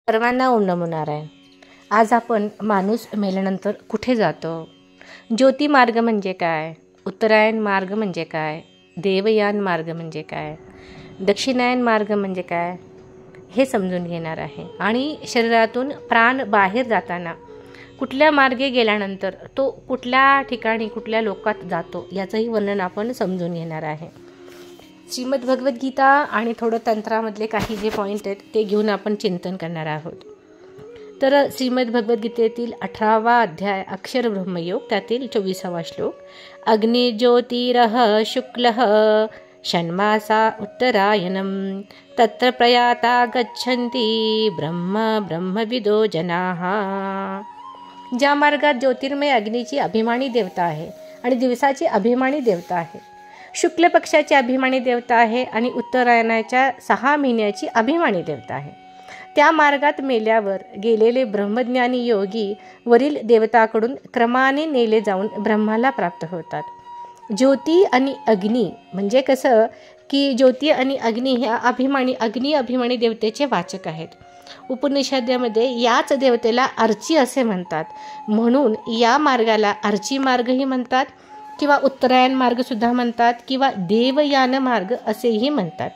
सर्वांना ओम नमो नारायण. आज आपण माणूस मेल्यानंतर कुठे जातो, ज्योती मार्ग म्हणजे काय, उत्तरायण मार्ग म्हणजे काय, देवयान मार्ग म्हणजे काय, दक्षिणायन मार्ग म्हणजे काय, हे समजून घेणार आहे. आणि शरीरातून प्राण बाहेर जाताना कुठल्या मार्गे गेल्यानंतर तो कुठल्या ठिकाणी कुठल्या लोकात जातो याचंही वर्णन आपण समजून घेणार आहे. श्रीमद भगवद्गीता आणि थोडं तंत्रामधले काही जे पॉईंट आहेत ते घेऊन आपण चिंतन करणार आहोत. तर श्रीमद भगवद्गीतेतील 18वा अध्याय अक्षर ब्रह्मयोग, त्यातील 24वा श्लोक. अग्निज्योतिरः शुक्लः षण्मासा उत्तरायणं तत्र प्रयाता गच्छन्ति ब्रह्मविदो जनाः. ज्या मार्गात ज्योतिर्मय अग्नीची अभिमानी देवता आहे आणि दिवसाची अभिमानी देवता आहे, शुक्ल पक्षाची अभिमानी देवता आहे आणि उत्तरायणाच्या 6 महिन्याची अभिमानी देवता आहे, त्या मार्गात मेल्यावर गेलेले ब्रह्मज्ञानी योगी वरील देवताकडून क्रमाने नेले जाऊन ब्रह्माला प्राप्त होतात. ज्योती आणि अग्नी म्हणजे कसं की ज्योती आणि अग्नी ह्या अभिमानी देवतेचे वाचक आहेत. उपनिषदामध्ये याच देवतेला अर्ची असे म्हणतात, म्हणून या मार्गाला अर्ची मार्गही म्हणतात किंवा उत्तरायण मार्गसुद्धा म्हणतात किंवा देवयान मार्ग असेही म्हणतात.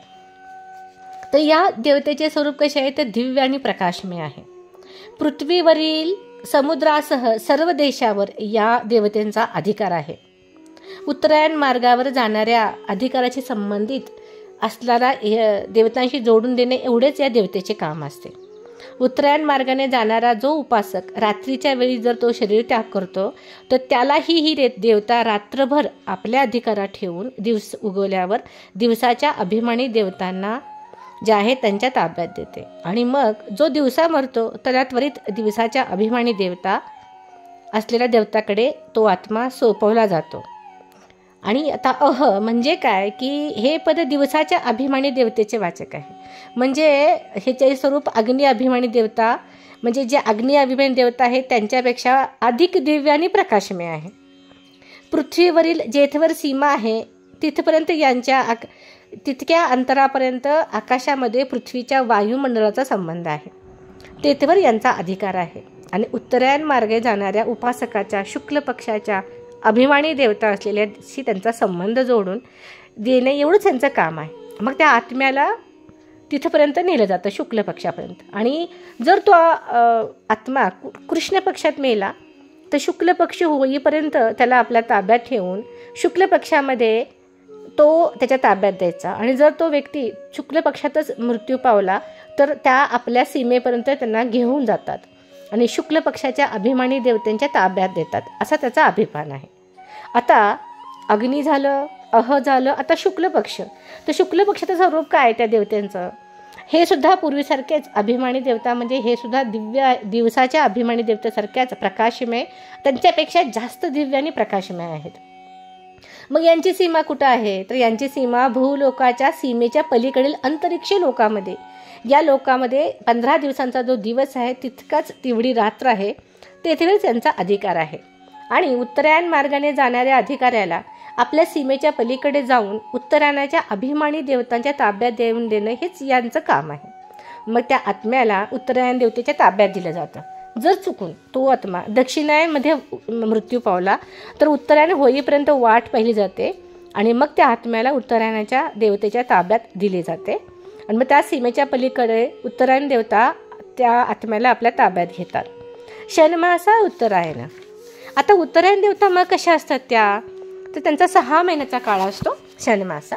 तर या देवतेचे स्वरूप कसे आहे तर दिव्य आणि प्रकाशमय आहे. पृथ्वीवरील समुद्रासह सर्व देशावर या देवतेचा अधिकार आहे. उत्तरायण मार्गावर जाणाऱ्या अधिकाराशी संबंधित असणारा देवतांशी जोडून देणे एवढेच या देवतेचे काम असते. उत्तरायण मार्गाने जाणारा जो उपासक रात्रीच्या वेळी जर तो शरीर त्याग करतो तर त्यालाही ही देवता रात्रभर आपल्या अधिकारात ठेवून दिवस उगवल्यावर दिवसाच्या अभिमानी देवतांना जे आहे त्यांच्या ताब्यात देते. आणि मग जो दिवसा मरतो त्याला त्वरित दिवसाच्या अभिमानी देवता असलेल्या देवताकडे तो आत्मा सोपवला जातो. आणि आता म्हणजे काय की हे पद दिवसाच्या अभिमानी देवतेचे वाचक आहे. म्हणजे ह्याचे स्वरूप अग्नी अभिमानी देवता म्हणजे जे अग्नी अभिमानी देवता आहे त्यांच्यापेक्षा अधिक दिव्य आणि प्रकाशमय आहे. पृथ्वीवरील जेथवर सीमा आहे तिथपर्यंत तितक्या अंतरापर्यंत आकाशामध्ये पृथ्वीच्या वायुमंडलाचा संबंध आहे, तेथवर यांचा अधिकार आहे. आणि उत्तरायण मार्गे जाणाऱ्या उपासकाच्या शुक्ल पक्षाच्या अभिमानी देवता असलेल्याशी त्यांचा संबंध जोडून देणे एवढंच त्यांचं काम आहे. मग त्या आत्म्याला तिथपर्यंत नेलं जातं शुक्ल पक्षापर्यंत. आणि जर तो आत्मा कृष्ण पक्षात मेला तर शुक्ल पक्ष होईपर्यंत त्याला आपल्या ताब्यात ठेवून शुक्ल पक्षामध्ये तो त्याच्या ताब्यात द्यायचा. आणि जर तो व्यक्ती शुक्ल पक्षातच मृत्यू पावला तर त्या आपल्या सीमेपर्यंत त्यांना घेऊन जातात आणि शुक्ल पक्षाच्या अभिमानी देवतांच्या ताब्यात देतात, असा त्याचा अभिमान आहे. आता अग्नी झालं, झालं, आता शुक्ल पक्ष. तर शुक्ल पक्षाचं स्वरूप काय त्या देवतांचं, हे सुद्धा पूर्वीसारखेच अभिमानी देवता म्हणजे हे सुद्धा दिवसाच्या अभिमानी देवतेसारख्याच प्रकाशमय, त्यांच्यापेक्षा जास्त दिव्य आणि प्रकाशमय आहेत. मग यांची सीमा कुठं आहे तर यांची सीमा भूलोकाच्या सीमेच्या पलीकडील अंतरिक्ष लोकामध्ये, या लोकामध्ये 15 दिवसांचा जो दिवस आहे तितकाच तेवढी रात्र आहे, तेथेच त्यांचा अधिकार आहे. आणि उत्तरायण मार्गाने जाणाऱ्या अधिकाऱ्याला आपल्या सीमेच्या पलीकडे जाऊन उत्तरायणाच्या अभिमानी देवतांच्या ताब्यात देऊन देणं हेच यांचं काम आहे. मग त्या आत्म्याला उत्तरायण देवतेच्या ताब्यात दिलं जातं. जर चुकून तो आत्मा दक्षिणायनमध्ये मृत्यू पावला तर उत्तरायण होईपर्यंत वाट पाहिली जाते आणि मग त्या आत्म्याला उत्तरायणाच्या देवतेच्या ताब्यात दिले जाते. आणि मग त्या सीमेच्या पलीकडे उत्तरायण देवता त्या आत्म्याला आपल्या ताब्यात घेतात. षण्मासा उत्तरायण. आता उत्तरायण देवता मग कशा असतात त्या तर त्यांचा 6 महिन्याचा काळ असतो षण्मासा.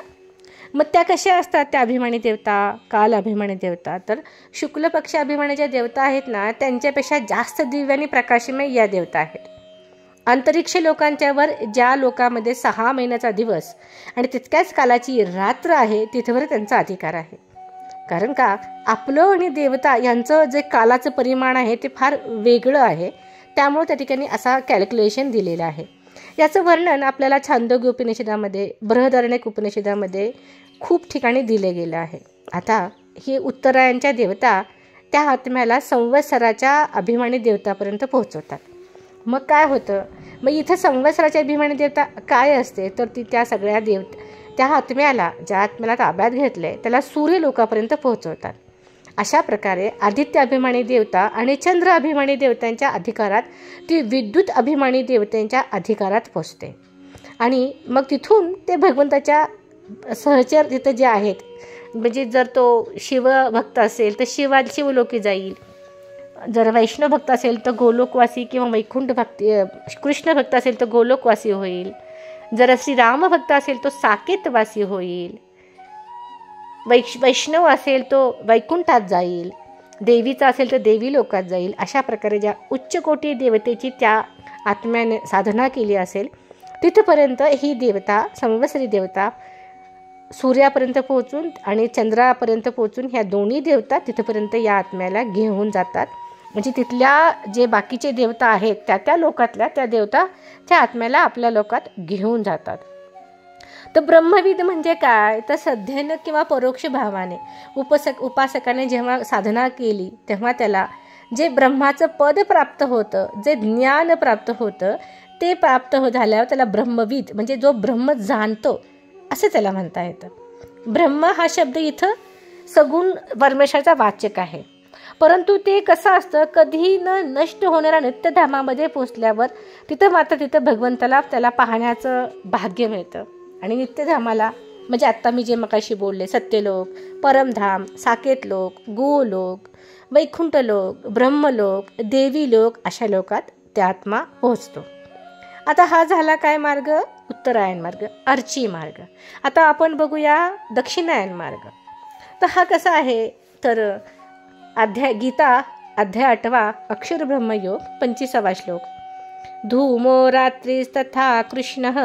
मग त्या कशा असतात त्या अभिमानी देवता, काल अभिमानी देवता, तर शुक्ल पक्ष अभिमानीच्या देवता आहेत ना त्यांच्यापेक्षा जास्त दिव्य आणि प्रकाशमय या देवता आहेत. अंतरिक्ष लोकांच्यावर ज्या लोकांमध्ये 6 महिन्याचा दिवस आणि तितक्याच कालाची रात्र आहे तिथवर त्यांचा अधिकार आहे. कारण का आपलं आणि देवता यांचं जे कालाचं परिमाण आहे ते फार वेगळं आहे, त्यामुळे त्या ठिकाणी असा कॅल्क्युलेशन दिलेलं आहे. याचं वर्णन आपल्याला छांदोग्य उपनिषदामध्ये, बृहदारण्यक उपनिषदामध्ये खूप ठिकाणी दिले गेलं आहे. आता हे उत्तरायणच्या देवता त्या आत्म्याला संवत्सराच्या अभिमानी देवतापर्यंत पोहोचवतात. मग काय होतं, मग इथं संवत्सराच्या अभिमानी देवता काय असते तर ती त्या सगळ्या त्या आत्म्याला, ज्या आत्म्याला ताब्यात घेतले त्याला सूर्य लोकापर्यंत पोहोचवतात. अशा प्रकारे आदित्य अभिमानी देवता आणि चंद्र अभिमानी देवतांच्या अधिकारात ती विद्युत अभिमानी देवतांच्या अधिकारात पोचते. आणि मग तिथून ते भगवंताच्या सहचर तिथं जे आहेत, म्हणजे जर तो शिवभक्त असेल तर शिवलोकी जाईल, जर वैष्णव भक्त असेल तर गोलोकवासी किंवा वैकुंठ भक्ती, कृष्ण भक्त असेल तर गोलोकवासी होईल, जर श्रीराम भक्त असेल तो साकेतवासी होईल, वैष्णव असेल तो वैकुंठात जाईल, देवीचा असेल तर देवी लोकात जाईल. अशा प्रकारे ज्या उच्च कोटी देवतेची त्या आत्म्याने साधना केली असेल तिथपर्यंत ही देवता, संवत्सरी देवता सूर्यापर्यंत पोहोचून आणि चंद्रापर्यंत पोहोचून ह्या दोन्ही देवता तिथपर्यंत या आत्म्याला घेऊन जातात. म्हणजे तिथल्या जे बाकीचे देवता आहेत त्या लोकातल्या त्या देवता त्या आत्म्याला आपल्या लोकात घेऊन जातात. तर ब्रह्मविद म्हणजे काय, तर श्रद्धेनं किंवा परोक्ष भावाने उपासकाने जेव्हा साधना केली तेव्हा त्याला जे ब्रह्माचं पद प्राप्त होतं, जे ज्ञान प्राप्त होतं, ते प्राप्त झाल्यावर त्याला ब्रह्मविद म्हणजे जो ब्रह्म जाणतो असं त्याला म्हणता येतं. ब्रह्म हा शब्द इथं सगुण परमेश्वराचा वाचक आहे. परंतु ते कसं असतं, कधीही न नष्ट होणाऱ्या नित्यधामामध्ये पोचल्यावर तिथं भगवंताला त्याला पाहण्याचं भाग्य मिळतं. आणि नित्यधामाला म्हणजे आत्ता मी जे मगाशी बोलले, सत्यलोक, परमधाम, साकेत लोक, गोलोक, वैकुंठ लोक, ब्रह्मलोक, देवी लोक अशा लोकात त्या आत्मा पोहोचतो. आता हा झाला काय मार्ग, उत्तरायण मार्ग, अर्ची मार्ग. आता आपण बघूया दक्षिणायन मार्ग. तर हा कसा आहे, तर गीता अध्याय 8 अक्षर ब्रह्मयोग 25वा श्लोक. धूमो रात्रिस्तथा कृष्णः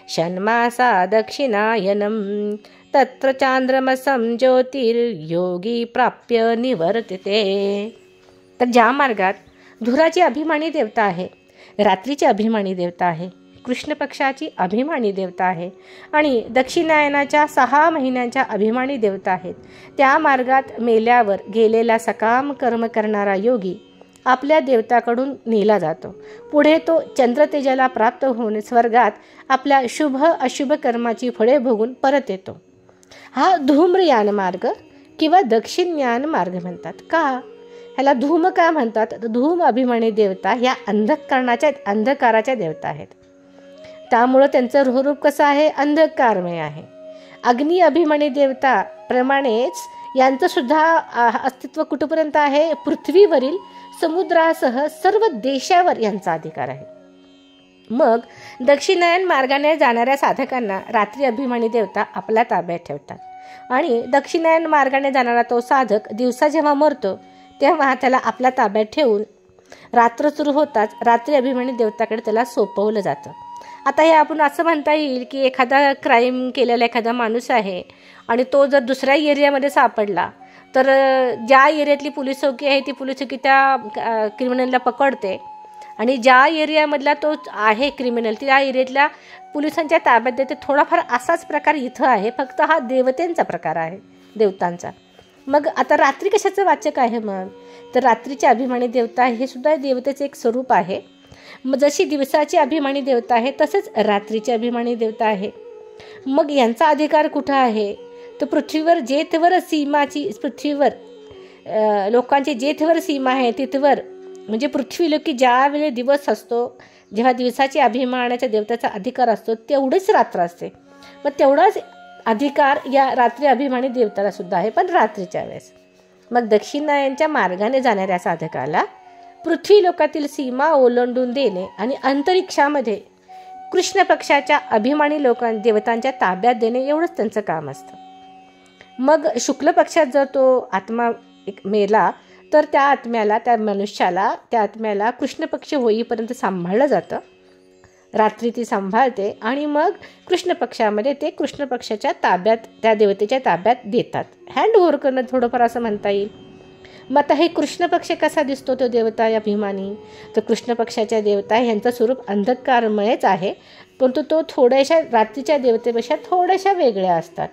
षण्मासा दक्षिणायनं तत्र चांद्रमसं ज्योतिर्योगी प्राप्य निवर्तते. तर ज्या मार्गात धुराची अभिमानी देवता आहे, रात्रीची अभिमानी देवता आहे, कृष्ण पक्षाची अभिमानी देवता आहे आणि दक्षिणायनाच्या 6 महिन्यांच्या अभिमानी देवता आहेत, त्या मार्गात मेल्यावर गेलेला सकाम कर्म करणारा योगी आपल्या देवताकडून नेला जातो. पुढे तो चंद्रतेजाला प्राप्त होऊन स्वर्गात आपल्या शुभ अशुभ कर्माची फळे भोगून परत येतो. हा धूम्रयान मार्ग किंवा दक्षिणयान मार्ग म्हणतात. का ह्याला धूम का म्हणतात, तर धूम अभिमानी देवता ह्या अंधकाराच्या देवता आहेत, त्यामुळं त्यांचं रूप कसं आहे, अंधकारमय आहे. अग्नी अभिमानी देवता प्रमाणेच यांचं सुद्धा अस्तित्व कुठपर्यंत आहे, पृथ्वीवरील समुद्रासह सर्व देशावर यांचा अधिकार आहे. मग दक्षिणायन मार्गाने जाणाऱ्या साधकांना रात्री अभिमानी देवता आपल्या ताब्यात ठेवतात आणि दक्षिणायन मार्गाने जाणारा तो साधक दिवसा जेव्हा मरतो तेव्हा त्याला आपल्या ताब्यात ठेवून रात्र सुरू होताच रात्री अभिमानी देवताकडे त्याला सोपवलं जातं. आता हे आपण असं म्हणता येईल की एखादा क्राईम केलेला एखादा माणूस आहे आणि तो जर दुसऱ्या एरियामध्ये सापडला तर ज्या एरियातली पोलीस चौकी आहे ती पोलीस चौकी त्या क्रिमिनलला पकडते आणि ज्या एरियामधला तो आहे क्रिमिनल त्या एरियातल्या पोलिसांच्या ताब्यात देते. थोडाफार असाच प्रकार इथं आहे, फक्त हा देवतेंचा प्रकार आहे, देवतांचा. मग आता रात्री कशाचं वाचक आहे, मग तर रात्रीची अभिमानी देवता हे सुद्धा देवतेचं एक स्वरूप आहे. मग जशी दिवसाची अभिमानी देवता आहे तसंच रात्रीची अभिमानी देवता आहे. मग यांचा अधिकार कुठं आहे, तर पृथ्वीवर जेथवर सीमाची, पृथ्वीवर लोकांची जेथवर सीमा आहे तिथवर, म्हणजे पृथ्वीलोकी ज्यावेळी दिवस असतो, जेव्हा दिवसाची अभिमानाच्या देवतेचा अधिकार असतो तेवढीच रात्र असते. मग तेवढाच अधिकार या रात्री अभिमानी देवताला सुद्धा आहे, पण रात्रीच्या वेळेस. मग दक्षिणायनच्या मार्गाने जाणाऱ्या साधकाला पृथ्वी लोकातील सीमा ओलांडून देणे आणि अंतरिक्षामध्ये कृष्ण पक्षाच्या अभिमानी देवतांच्या ताब्यात देणे एवढंच त्यांचं काम असतं. मग शुक्ल पक्षात जर तो आत्मा मेला तर त्या आत्म्याला, त्या मनुष्याला, त्या आत्म्याला कृष्ण पक्ष होईपर्यंत सांभाळलं जातं. रात्री ती सांभाळते आणि मग कृष्ण पक्षामध्ये ते कृष्ण पक्षाच्या ताब्यात, त्या देवतेच्या ताब्यात देतात. हँड ओव्हर करणं थोडंफार असं म्हणता येईल. मग आता हे कृष्ण पक्ष कसा दिसतो तो देवता अभिमानी, तर कृष्ण पक्षाच्या देवता ह्यांचं स्वरूप अंधकारमयच आहे, परंतु तो थोड्याशा रात्रीच्या देवतेपेक्षा थोड्याशा वेगळ्या असतात.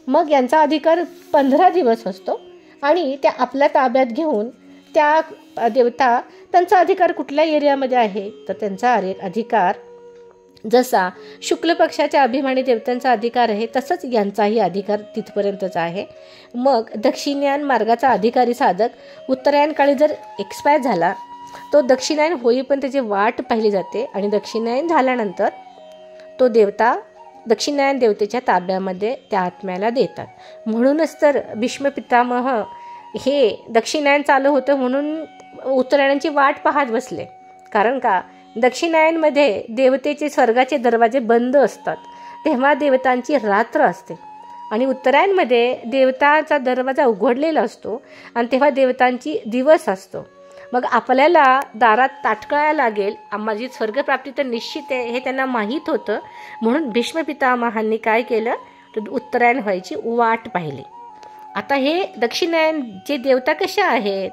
मग यांचा अधिकार 15 दिवस असतो आणि त्या आपल्या ताब्यात घेऊन त्या देवता, त्यांचा अधिकार कुठल्या एरियामध्ये आहे, तर त्यांचा अधिकार जसा शुक्ल पक्षाच्या अभिमानी देवतांचा अधिकार आहे तसंच यांचाही अधिकार तिथपर्यंतच आहे. मग दक्षिणायन मार्गाचा अधिकारी साधक उत्तरायण काळी जर एक्सपायर झाला तो दक्षिणायन होईपर्यंत त्याची वाट पाहिली जाते आणि दक्षिणायन झाल्यानंतर तो देवता दक्षिणायन देवतेच्या ताब्यामध्ये त्या आत्म्याला देतात. म्हणूनच तर भीष्म पितामह हे दक्षिणायन चालू होतं म्हणून उत्तरायणाची वाट पाहत बसले. कारण का दक्षिणायनमध्ये देवतेचे स्वर्गाचे दरवाजे बंद असतात तेव्हा देवतांची रात्र असते आणि उत्तरायणमध्ये देवतांचा दरवाजा उघडलेला असतो आणि तेव्हा देवतांची दिवस असतो. मग आपल्याला दारात ताटकळायला लागेल, माझी स्वर्गप्राप्ती तर निश्चित आहे हे त्यांना माहीत होतं. म्हणून भीष्म पितामहांनी काय केलं तर उत्तरायण व्हायची वाट पाहिली. आता हे दक्षिणायनचे देवता कशा आहेत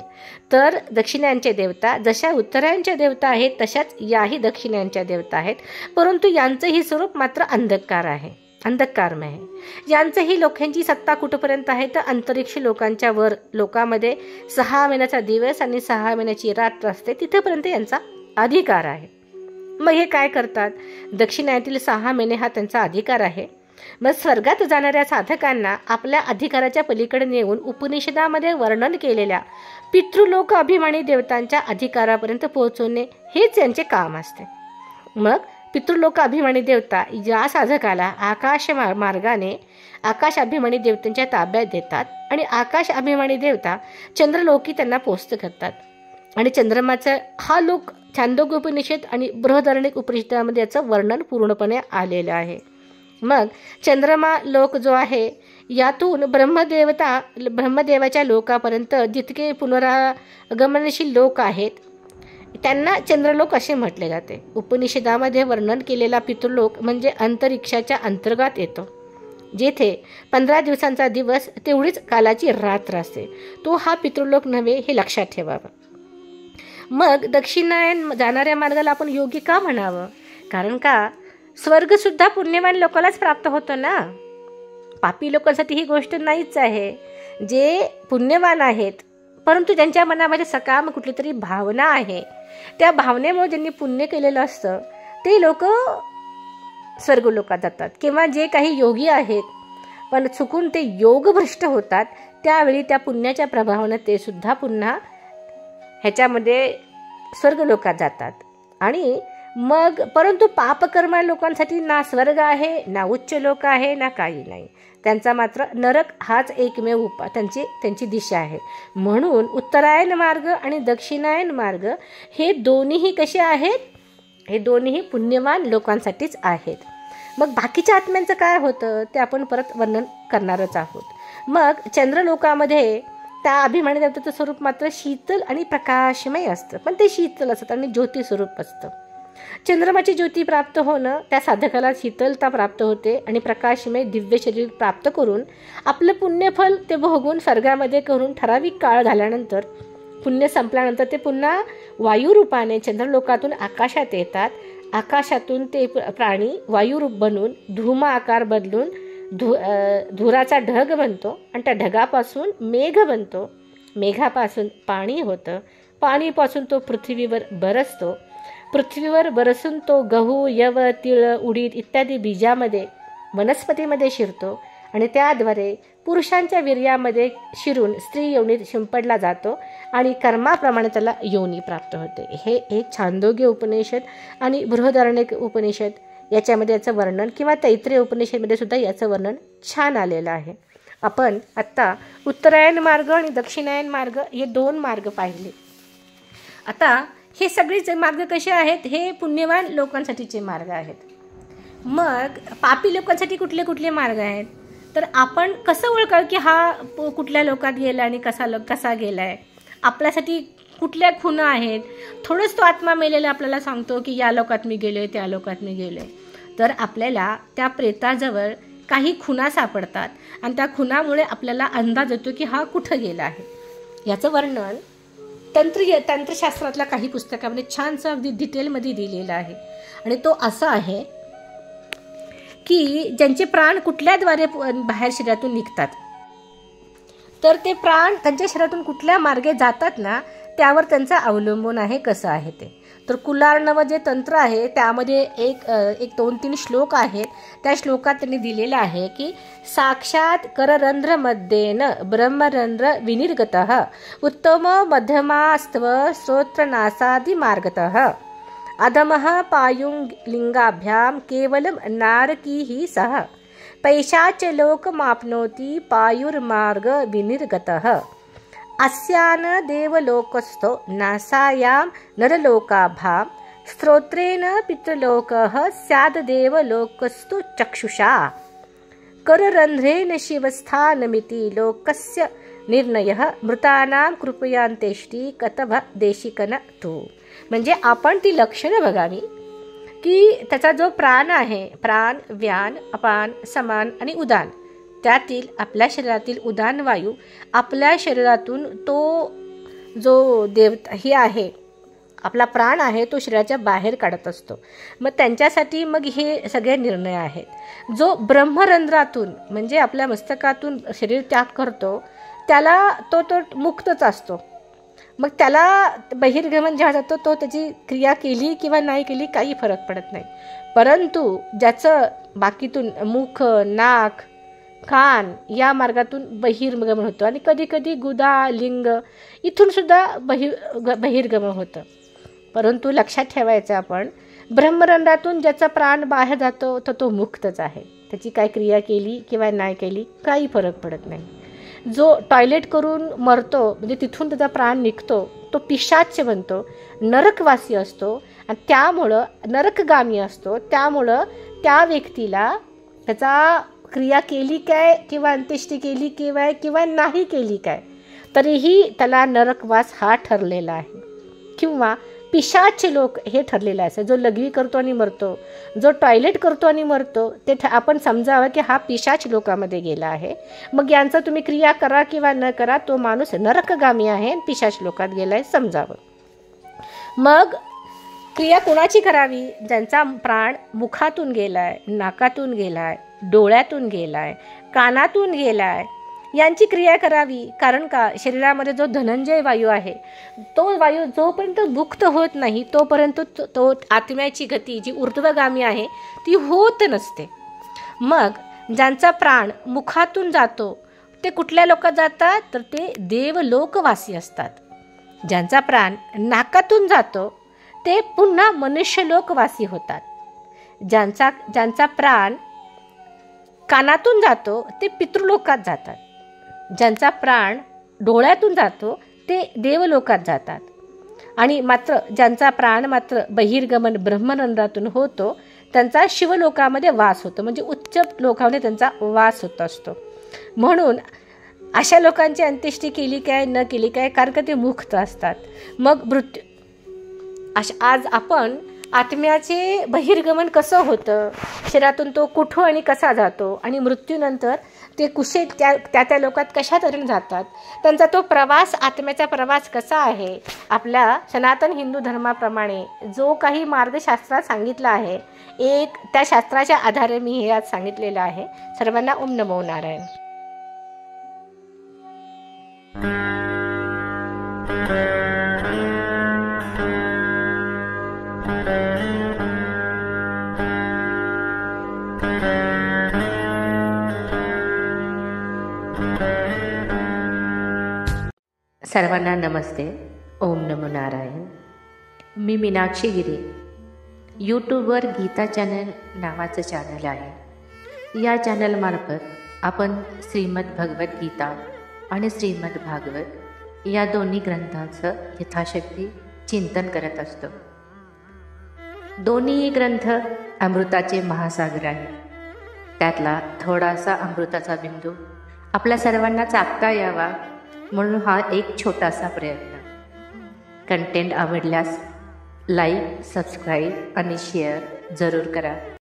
तर दक्षिणायनचे देवता जशा उत्तरायणच्या देवता आहेत तशाच याही दक्षिणायनच्या देवता आहेत, परंतु यांचंही स्वरूप मात्र अंधकारमय आहे. यांचंही लोकांची सत्ता कुठपर्यंत आहे तर अंतरिक्ष लोकांच्या वर लोकांमध्ये 6 महिन्याचा दिवस आणि 6 महिन्याची रात्र असते तिथपर्यंत यांचा अधिकार आहे. मग हे काय करतात, दक्षिणायनातील 6 महिने हा त्यांचा अधिकार आहे. मग स्वर्गात जाणाऱ्या साधकांना आपल्या अधिकाराच्या पलीकडे नेऊन उपनिषदामध्ये वर्णन केलेल्या पितृलोक अभिमानी देवतांच्या अधिकारापर्यंत पोहोचवणे हेच यांचे काम असते. मग पितृलोक अभिमानी देवता या साधकाला आकाश मार्गाने आकाश अभिमानी देवतांच्या ताब्यात देतात आणि आकाश अभिमानी देवता चंद्रलोकी त्यांना पोस्ट करतात. आणि चंद्रमाचा हा लोक छांदोग्य उपनिषद आणि बृहदारण्यक उपनिषदामध्ये याचं वर्णन पूर्णपणे आलेलं आहे. मग चंद्रमा लोक जो आहे यातून ब्रह्मदेवाच्या लोकापर्यंत जितके पुनरागमनशील लोक आहेत त्यांना चंद्रलोक असे म्हटले जाते. उपनिषदामध्ये वर्णन केलेला पितृलोक म्हणजे अंतरिक्षाच्या अंतर्गत येतो, जेथे 15 दिवसांचा दिवस तेवढीच कालाची रात्र असते. तो हा पितृलोक नव्हे हे लक्षात ठेवावं. मग दक्षिणायन जाणाऱ्या मार्गाला आपण योगी का म्हणावं, कारण का स्वर्गसुद्धा पुण्यवान लोकांनाच प्राप्त होतो ना. पापी लोकांसाठी ही गोष्ट नाहीच आहे. जे पुण्यवान आहेत परंतु ज्यांच्या मनामध्ये सकाम कुठली तरी भावना आहे, त्या भावनेमुळे ज्यांनी पुण्य केलेलं असतं ते लोक स्वर्गलोकात जातात. किंवा जे काही योगी आहेत पण चुकून ते योगभ्रष्ट होतात त्यावेळी त्या पुण्याच्या प्रभावानं ते सुद्धा पुन्हा ह्याच्यामध्ये स्वर्गलोकात जातात. आणि मग परंतु पापकर्म लोकांसाठी ना स्वर्ग आहे ना उच्च लोक आहे ना काही नाही, त्यांचा मात्र नरक हाच एकमेव त्यांची दिशा आहे. म्हणून उत्तरायण मार्ग आणि दक्षिणायन मार्ग हे दोन्हीही कसे आहेत, हे दोन्हीही पुण्यवान लोकांसाठीच आहेत. मग बाकीच्या आत्म्यांचं काय होतं ते आपण परत वर्णन करणारच आहोत. मग चंद्रलोकामध्ये त्या अभिमानी देवतेचं स्वरूप मात्र शीतल आणि प्रकाशमय असतं, पण ते शीतल असतं आणि ज्योती स्वरूप असतं. चंद्रमाची ज्योती प्राप्त होणं त्या साधकाला शीतलता प्राप्त होते आणि प्रकाशमय दिव्य शरीर प्राप्त करून आपलं पुण्यफल ते भोगून स्वर्गामध्ये करून ठराविक काळ झाल्यानंतर पुण्य संपल्यानंतर ते पुन्हा वायुरूपाने चंद्रलोकातून आकाशात येतात. आकाशातून ते प्राणी वायुरूप बनून धूम आकार बदलून धुराचा ढग बनतो आणि त्या ढगापासून मेघ बनतो, मेघापासून पाणी होतं, पाणीपासून तो पृथ्वीवर बरसतो, पृथ्वीवर बरसून तो गहू यव तिळ उडीद इत्यादी बीजामध्ये वनस्पतीमध्ये शिरतो आणि त्याद्वारे पुरुषांच्या वीर्यामध्ये शिरून स्त्री योनीत शिंपडला जातो आणि कर्माप्रमाणे त्याला योनी प्राप्त होते. हे एक छांदोग्य उपनिषद आणि बृहदारण्यक उपनिषद याच्यामध्ये याचं वर्णन किंवा तैत्रीय उपनिषदमध्ये सुद्धा याचं वर्णन छान आलेलं आहे. आपण आत्ता उत्तरायण मार्ग आणि दक्षिणायन मार्ग हे 2 मार्ग पाहिले. आता हे सगळेच मार्ग कसे आहेत, हे पुण्यवान लोकांसाठीचे मार्ग आहेत. मग पापी लोकांसाठी कुठले कुठले मार्ग आहेत तर आपण कसं ओळखावं की हा कुठल्या लोकात गेला आणि कसा गेलाय, आपल्यासाठी कुठल्या खुणा आहेत. थोडंच तो आत्मा मेलेला आपल्याला सांगतो की या लोकात मी गेलोय त्या लोकात मी गेलोय, तर आपल्याला त्या प्रेताजवळ काही खुणा सापडतात आणि त्या खुणामुळे आपल्याला अंदाज येतो की हा कुठं गेला आहे. याचं वर्णन तंत्रशास्त्रातल्या काही पुस्तकामध्ये छानसं अगदी डिटेलमध्ये दिलेलं आहे. आणि तो असा आहे की ज्यांचे प्राण कुठल्याद्वारे बाहेर शरीरातून निघतात तर ते प्राण त्यांच्या शरीरातून कुठल्या मार्गे जातात ना त्यावर त्यांचं अवलंबून आहे कसं आहे ते. तर कुलार्णव जे तंत्र आहे त्यामध्ये एक 2-3 श्लोक आहेत. त्या श्लोकात त्यांनी दिलेलं आहे की साक्षात कररंध्र मध्येन ब्रह्मरंध्र विनिर्गतः उत्तम मध्यमास्त्व श्रोत्रनासादि मार्गतः अधमः पायुलिंगाभ्याम केवलम नारकीः सह पैशाचलोकमाप्नोति पायुर्मार्ग विनिर्गतः अस्यान देवलोकस्थो नासायां नरलोकाभां स्तोत्रेण पितृलोकः स्याद् देवलोकस्तु चक्षुषा कररंध्रेण शिवस्थानमिति लोकस्य निर्णयः मृतानां कृपयांतेष्टि कतभ देशिकन तु. म्हणजे आपण ती लक्षणं बघावी की त्याचा जो प्राण आहे, प्राण, व्यान, अपान, समान आणि उदान, त्यातील आपल्या शरीरातील उदान वायू आपल्या शरीरातून तो जो हे आहे, आपला प्राण आहे, तो शरीराच्या बाहेर काढत असतो. मग त्यांच्यासाठी मग हे सगळे निर्णय आहेत. जो ब्रह्मरंध्रातून म्हणजे आपल्या मस्तकातून शरीर त्याग करतो त्याला तो मुक्तच असतो. मग त्याला बहिर्गमन जेव्हा जातो तो त्याची क्रिया केली किंवा नाही केली काही फरक पडत नाही. परंतु ज्याचं बाकीतून मुख, नाक, कान या मार्गातून बहिर्गमन होतं आणि कधी कधी गुदा, लिंग इथून सुद्धा बहिर्गमन होतं. परंतु लक्षात ठेवायचं आपण, ब्रह्मरंध्रातून ज्याचा प्राण बाहेर जातो तर तो मुक्तच आहे. त्याची काय क्रिया केली किंवा नाही केली काही फरक पडत नाही. जो टॉयलेट करून मरतो म्हणजे तिथून त्याचा प्राण निघतो तो पिशाच बनतो, नरकवासी असतो आणि त्यामुळं नरकगामी असतो. त्यामुळं त्या व्यक्तीला त्याचा क्रिया केली काय किंवा अंत्येष्टी केली किंवा नाही केली काय तरीही त्याला नरकवास हा ठरलेला आहे. किंवा पिशाच लोक हे ठरलेलं आहे. जो लघवी करतो आणि मरतो, जो टॉयलेट करतो आणि मरतो, ते आपण समजावं की हा पिशाच लोकामध्ये गेला आहे. मग यांचं तुम्ही क्रिया करा किंवा न करा तो माणूस नरकगामी आहे, पिशाच लोकात गेला आहे समजावं. मग क्रिया कोणाची करावी? ज्यांचा प्राण मुखातून गेलाय, नाकातून गेलाय, डोळ्यातून गेलाय, कानातून गेलाय, यांची क्रिया करावी. कारण का, शरीरामध्ये जो धनंजय वायू आहे तो वायू जोपर्यंत मुक्त होत नाही तोपर्यंत तो आत्म्याची गती जी ऊर्ध्वगामी आहे ती होत नसते. मग ज्यांचा प्राण मुखातून जातो ते कुठल्या लोकात जातात तर ते देवलोकवासी असतात. ज्यांचा प्राण नाकातून जातो ते पुन्हा मनुष्यलोकवासी होतात. ज्यांचा प्राण कानातून जातो ते पितृलोकात जातात. ज्यांचा प्राण डोळ्यातून जातो ते देवलोकात जातात. आणि मात्र ज्यांचा प्राण मात्र बहिर्गमन ब्रह्मरंध्रातून होतो त्यांचा शिवलोकामध्ये वास होतो, म्हणजे उच्च लोकामध्ये त्यांचा वास होत असतो. म्हणून अशा लोकांची अंत्येष्टी केली काय न केली काय, कारण का ते मुक्त असतात. मग मृत्यू आज आपण आत्म्याचे बहिर्गमन कसं होतं, शरीरातून तो कुठं आणि कसा जातो आणि मृत्यूनंतर ते कुशे त्या लोकात कशा तऱ्हेने जातात, त्यांचा तो प्रवास, आत्म्याचा प्रवास कसा आहे, आपल्या सनातन हिंदू धर्माप्रमाणे जो काही मार्गशास्त्रात सांगितलं आहे त्या शास्त्राच्या आधारे मी हे आज सांगितलेलं आहे. सर्वांना ओम नमो नारायण. सर्वांना नमस्ते. ओम नमो नारायण. मी मीनाक्षी गिरी. यूट्यूबवर गीता चॅनल नावाचं चॅनल आहे. या चॅनलमार्फत आपण श्रीमद भगवद्गीता आणि श्रीमद भागवत या दोन्ही ग्रंथांचं यथाशक्ती चिंतन करत असतो. दोन्ही ग्रंथ अमृताचे महासागर आहे. त्यातला थोडासा अमृताचा बिंदू आपल्या सर्वांना चाखता यावा म्हणून हा एक छोटासा प्रयत्न. कंटेंट आवडल्यास लाईक, सबस्क्राईब आणि शेअर जरूर करा.